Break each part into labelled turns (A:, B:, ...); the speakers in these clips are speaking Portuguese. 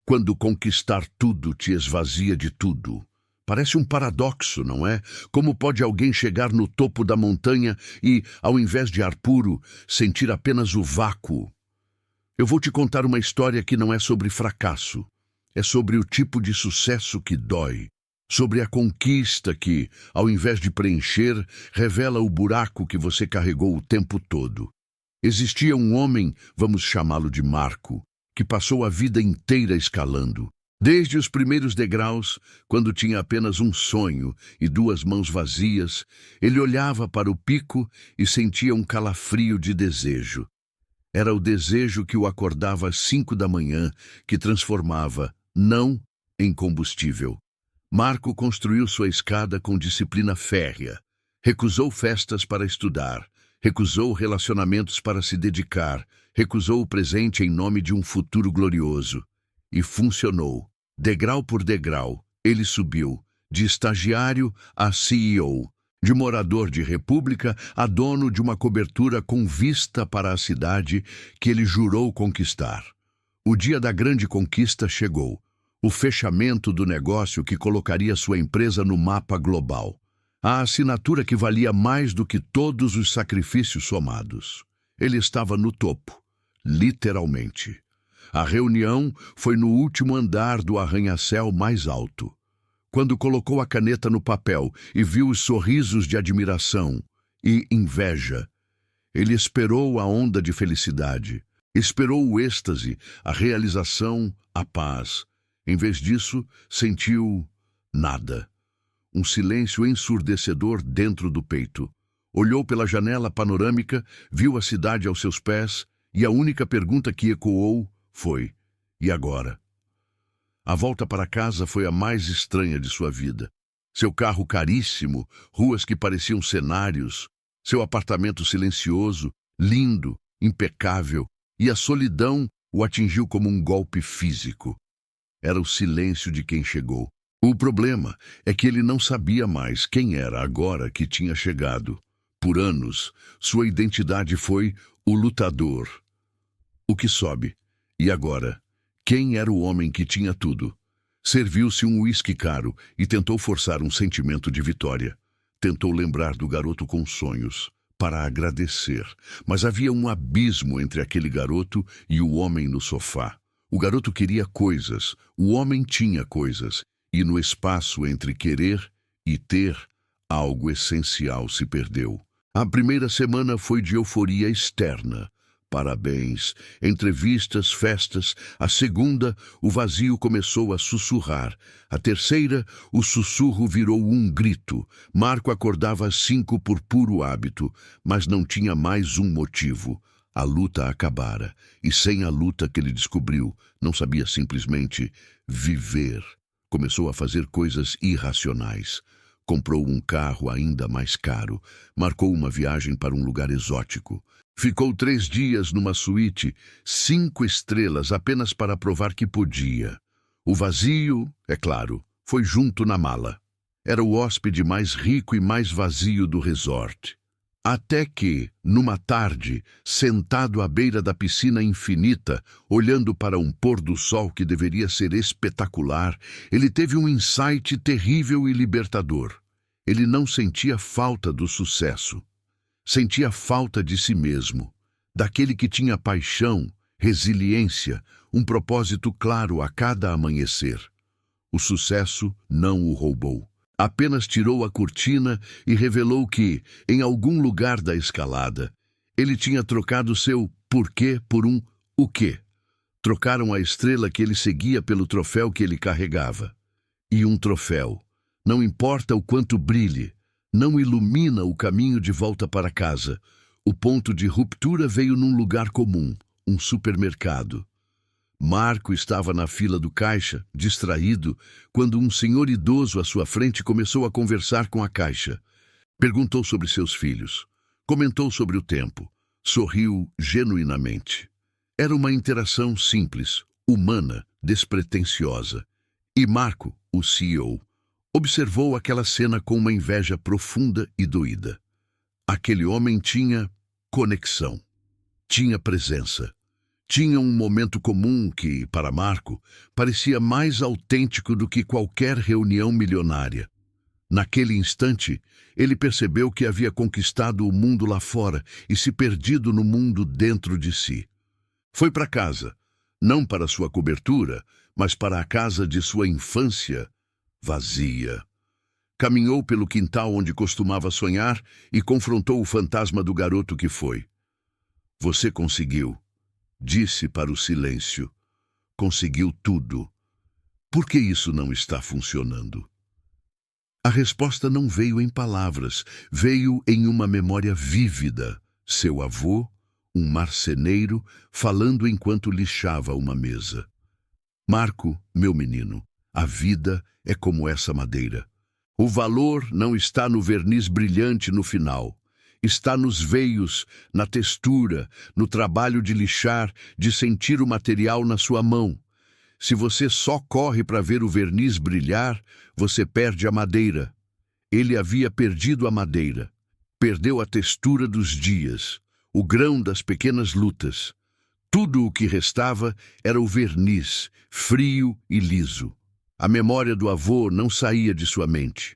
A: Quando conquistar tudo te esvazia de tudo. Parece um paradoxo, não é? Como pode alguém chegar no topo da montanha e, ao invés de ar puro, sentir apenas o vácuo? Eu vou te contar uma história que não é sobre fracasso. É sobre o tipo de sucesso que dói. Sobre a conquista que, ao invés de preencher, revela o buraco que você carregou o tempo todo. Existia um homem, vamos chamá-lo de Marco, que passou a vida inteira escalando. Desde os primeiros degraus, quando tinha apenas um sonho e duas mãos vazias, ele olhava para o pico e sentia um calafrio de desejo. Era o desejo que o acordava às 5 da manhã, que transformava não em combustível. Marco construiu sua escada com disciplina férrea. Recusou festas para estudar. Recusou relacionamentos para se dedicar. Recusou o presente em nome de um futuro glorioso. E funcionou. Degrau por degrau, ele subiu, de estagiário a CEO, de morador de república a dono de uma cobertura com vista para a cidade que ele jurou conquistar. O dia da grande conquista chegou. O fechamento do negócio que colocaria sua empresa no mapa global. A assinatura que valia mais do que todos os sacrifícios somados. Ele estava no topo, literalmente. A reunião foi no último andar do arranha-céu mais alto. Quando colocou a caneta no papel e viu os sorrisos de admiração e inveja, ele esperou a onda de felicidade, esperou o êxtase, a realização, a paz. Em vez disso, sentiu nada. Um silêncio ensurdecedor dentro do peito. Olhou pela janela panorâmica, viu a cidade aos seus pés e a única pergunta que ecoou foi: e agora? A volta para casa foi a mais estranha de sua vida. Seu carro caríssimo, ruas que pareciam cenários, seu apartamento silencioso, lindo, impecável, e a solidão o atingiu como um golpe físico. Era o silêncio de quem chegou. O problema é que ele não sabia mais quem era agora que tinha chegado. Por anos, sua identidade foi o lutador. O que sobe. E agora, quem era o homem que tinha tudo? Serviu-se um uísque caro e tentou forçar um sentimento de vitória. Tentou lembrar do garoto com sonhos, para agradecer. Mas havia um abismo entre aquele garoto e o homem no sofá. O garoto queria coisas, o homem tinha coisas. E no espaço entre querer e ter, algo essencial se perdeu. A primeira semana foi de euforia externa. Parabéns, entrevistas, festas. A segunda, o vazio começou a sussurrar. A terceira, o sussurro virou um grito. Marco acordava às 5 por puro hábito, mas não tinha mais um motivo. A luta acabara, e sem a luta que ele descobriu, não sabia simplesmente viver. Começou a fazer coisas irracionais. Comprou um carro ainda mais caro. Marcou uma viagem para um lugar exótico. Ficou 3 dias numa suíte, 5 estrelas, apenas para provar que podia. O vazio, é claro, foi junto na mala. Era o hóspede mais rico e mais vazio do resort. Até que, numa tarde, sentado à beira da piscina infinita, olhando para um pôr do sol que deveria ser espetacular, ele teve um insight terrível e libertador. Ele não sentia falta do sucesso. Sentia falta de si mesmo, daquele que tinha paixão, resiliência, um propósito claro a cada amanhecer. O sucesso não o roubou. Apenas tirou a cortina e revelou que, em algum lugar da escalada, ele tinha trocado seu porquê por um o quê. Trocaram a estrela que ele seguia pelo troféu que ele carregava. E um troféu, não importa o quanto brilhe, não ilumina o caminho de volta para casa. O ponto de ruptura veio num lugar comum, um supermercado. Marco estava na fila do caixa, distraído, quando um senhor idoso à sua frente começou a conversar com a caixa. Perguntou sobre seus filhos. Comentou sobre o tempo. Sorriu genuinamente. Era uma interação simples, humana, despretensiosa. E Marco, o CEO, observou aquela cena com uma inveja profunda e doída. Aquele homem tinha conexão, tinha presença, Tinha um momento comum que, para Marco, parecia mais autêntico do que qualquer reunião milionária. Naquele instante, ele percebeu que havia conquistado o mundo lá fora e se perdido no mundo dentro de si. Foi para casa, não para sua cobertura, mas para a casa de sua infância, vazia. Caminhou pelo quintal onde costumava sonhar e confrontou o fantasma do garoto que foi. Você conseguiu, disse para o silêncio. Conseguiu tudo. Por que isso não está funcionando? A resposta não veio em palavras, veio em uma memória vívida. Seu avô, um marceneiro, falando enquanto lixava uma mesa. Marco, meu menino, a vida é como essa madeira. O valor não está no verniz brilhante no final. Está nos veios, na textura, no trabalho de lixar, de sentir o material na sua mão. Se você só corre para ver o verniz brilhar, você perde a madeira. Ele havia perdido a madeira. Perdeu a textura dos dias, o grão das pequenas lutas. Tudo o que restava era o verniz, frio e liso. A memória do avô não saía de sua mente.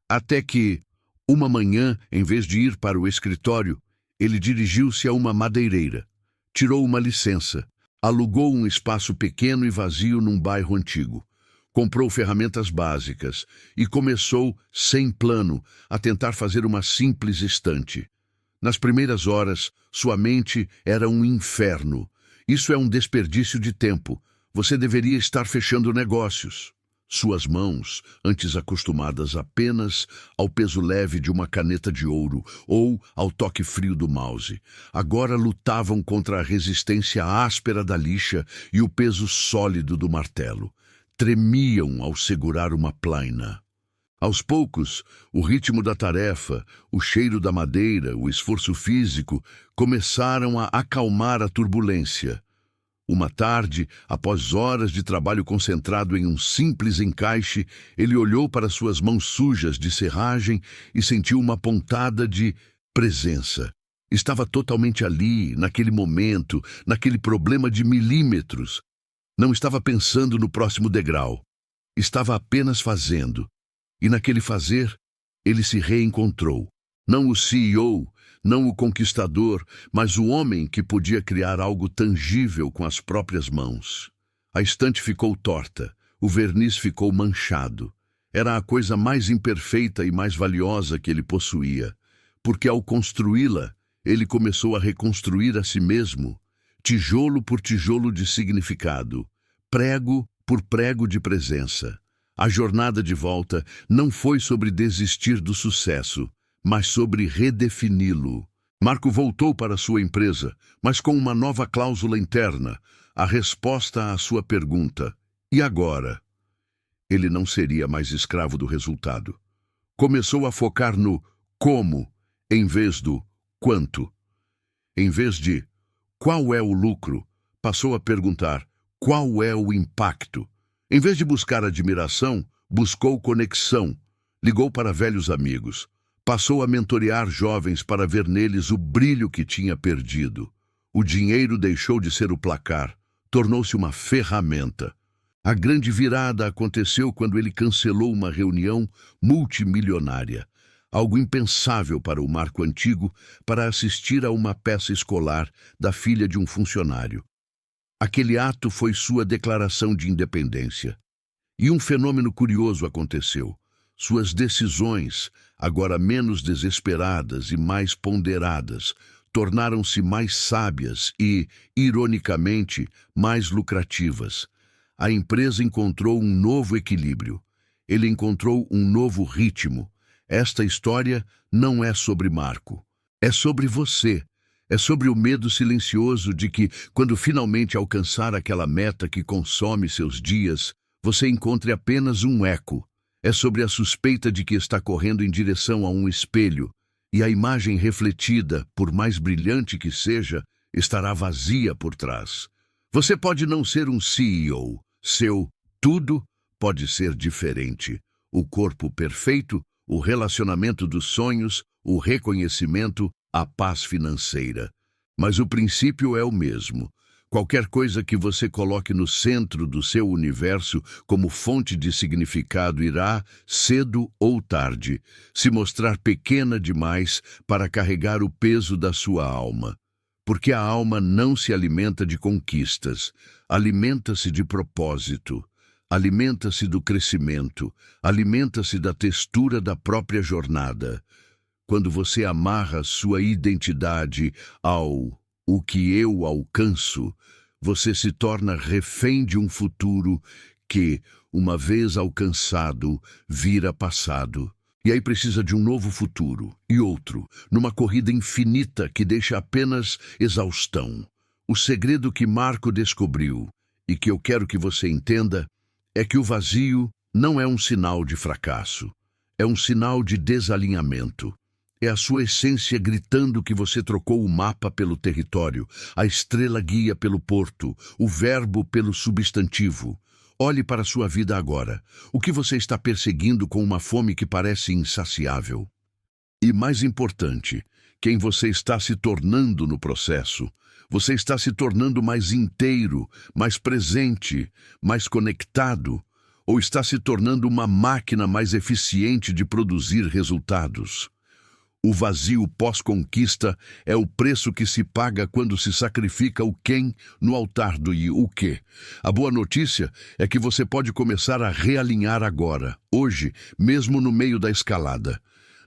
A: Até que, uma manhã, em vez de ir para o escritório, ele dirigiu-se a uma madeireira. Tirou uma licença. Alugou um espaço pequeno e vazio num bairro antigo. Comprou ferramentas básicas e começou, sem plano, a tentar fazer uma simples estante. Nas primeiras horas, sua mente era um inferno. Isso é um desperdício de tempo. Você deveria estar fechando negócios. Suas mãos, antes acostumadas apenas ao peso leve de uma caneta de ouro ou ao toque frio do mouse, agora lutavam contra a resistência áspera da lixa e o peso sólido do martelo. Tremiam ao segurar uma plaina. Aos poucos, o ritmo da tarefa, o cheiro da madeira, o esforço físico começaram a acalmar a turbulência. Uma tarde, após horas de trabalho concentrado em um simples encaixe, ele olhou para suas mãos sujas de serragem e sentiu uma pontada de presença. Estava totalmente ali, naquele momento, naquele problema de milímetros. Não estava pensando no próximo degrau. Estava apenas fazendo. E naquele fazer, ele se reencontrou. Não o CEO, não o conquistador, mas o homem que podia criar algo tangível com as próprias mãos. A estante ficou torta, o verniz ficou manchado. Era a coisa mais imperfeita e mais valiosa que ele possuía, porque ao construí-la, ele começou a reconstruir a si mesmo, tijolo por tijolo de significado, prego por prego de presença. A jornada de volta não foi sobre desistir do sucesso, mas sobre redefini-lo. Marco voltou para sua empresa, mas com uma nova cláusula interna, a resposta à sua pergunta: e agora? Ele não seria mais escravo do resultado. Começou a focar no como, em vez do quanto. Em vez de qual é o lucro, passou a perguntar qual é o impacto. Em vez de buscar admiração, buscou conexão. Ligou para velhos amigos. Passou a mentorear jovens para ver neles o brilho que tinha perdido. O dinheiro deixou de ser o placar, tornou-se uma ferramenta. A grande virada aconteceu quando ele cancelou uma reunião multimilionária, algo impensável para o Marco antigo, para assistir a uma peça escolar da filha de um funcionário. Aquele ato foi sua declaração de independência. E um fenômeno curioso aconteceu. Suas decisões, agora menos desesperadas e mais ponderadas, tornaram-se mais sábias e, ironicamente, mais lucrativas. A empresa encontrou um novo equilíbrio. Ele encontrou um novo ritmo. Esta história não é sobre Marco. É sobre você. É sobre o medo silencioso de que, quando finalmente alcançar aquela meta que consome seus dias, você encontre apenas um eco. É sobre a suspeita de que está correndo em direção a um espelho, e a imagem refletida, por mais brilhante que seja, estará vazia por trás. Você pode não ser um CEO. Seu tudo pode ser diferente. O corpo perfeito, o relacionamento dos sonhos, o reconhecimento, a paz financeira. Mas o princípio é o mesmo. Qualquer coisa que você coloque no centro do seu universo como fonte de significado irá, cedo ou tarde, se mostrar pequena demais para carregar o peso da sua alma. Porque a alma não se alimenta de conquistas, alimenta-se de propósito, alimenta-se do crescimento, alimenta-se da textura da própria jornada. Quando você amarra sua identidade ao o que eu alcanço, você se torna refém de um futuro que, uma vez alcançado, vira passado. E aí precisa de um novo futuro e outro, numa corrida infinita que deixa apenas exaustão. O segredo que Marco descobriu, e que eu quero que você entenda, é que o vazio não é um sinal de fracasso, é um sinal de desalinhamento. É a sua essência gritando que você trocou o mapa pelo território, a estrela guia pelo porto, o verbo pelo substantivo. Olhe para a sua vida agora. O que você está perseguindo com uma fome que parece insaciável? E mais importante, quem você está se tornando no processo? Você está se tornando mais inteiro, mais presente, mais conectado? Ou está se tornando uma máquina mais eficiente de produzir resultados? O vazio pós-conquista é o preço que se paga quando se sacrifica o quem no altar do o quê. A boa notícia é que você pode começar a realinhar agora, hoje, mesmo no meio da escalada.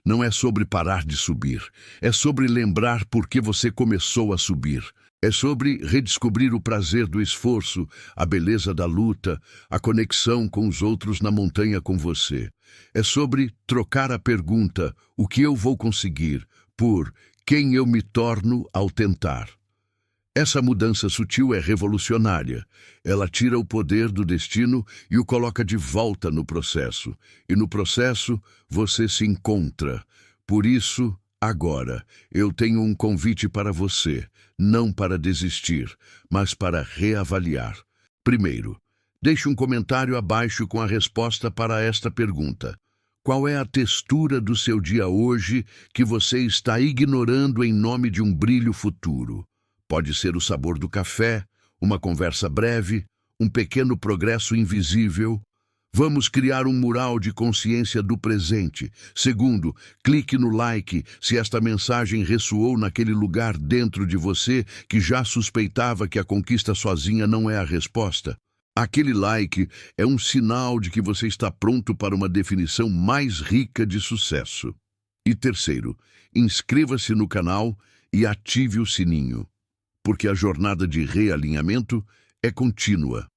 A: Não é sobre parar de subir, é sobre lembrar por que você começou a subir. É sobre redescobrir o prazer do esforço, a beleza da luta, a conexão com os outros na montanha com você. É sobre trocar a pergunta, o que eu vou conseguir, por quem eu me torno ao tentar. Essa mudança sutil é revolucionária. Ela tira o poder do destino e o coloca de volta no processo. E no processo, você se encontra. Por isso, agora, eu tenho um convite para você, não para desistir, mas para reavaliar. Primeiro, deixe um comentário abaixo com a resposta para esta pergunta. Qual é a textura do seu dia hoje que você está ignorando em nome de um brilho futuro? Pode ser o sabor do café, uma conversa breve, um pequeno progresso invisível. Vamos criar um mural de consciência do presente. Segundo, clique no like se esta mensagem ressoou naquele lugar dentro de você que já suspeitava que a conquista sozinha não é a resposta. Aquele like é um sinal de que você está pronto para uma definição mais rica de sucesso. E terceiro, inscreva-se no canal e ative o sininho, porque a jornada de realinhamento é contínua.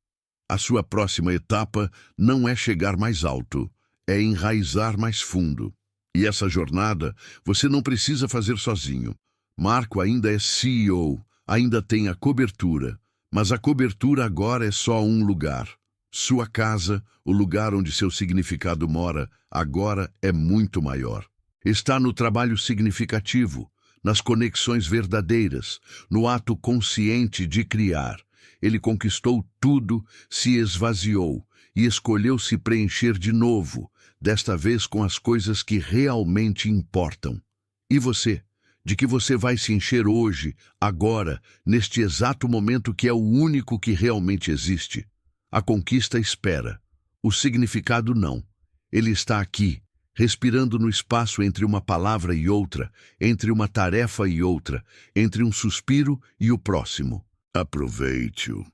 A: A sua próxima etapa não é chegar mais alto, é enraizar mais fundo. E essa jornada você não precisa fazer sozinho. Marco ainda é CEO, ainda tem a cobertura, mas a cobertura agora é só um lugar. Sua casa, o lugar onde seu significado mora, agora é muito maior. Está no trabalho significativo, nas conexões verdadeiras, no ato consciente de criar. Ele conquistou tudo, se esvaziou e escolheu se preencher de novo, desta vez com as coisas que realmente importam. E você? De que você vai se encher hoje, agora, neste exato momento que é o único que realmente existe? A conquista espera, o significado não. Ele está aqui, respirando no espaço entre uma palavra e outra, entre uma tarefa e outra, entre um suspiro e o próximo. Aproveite-o.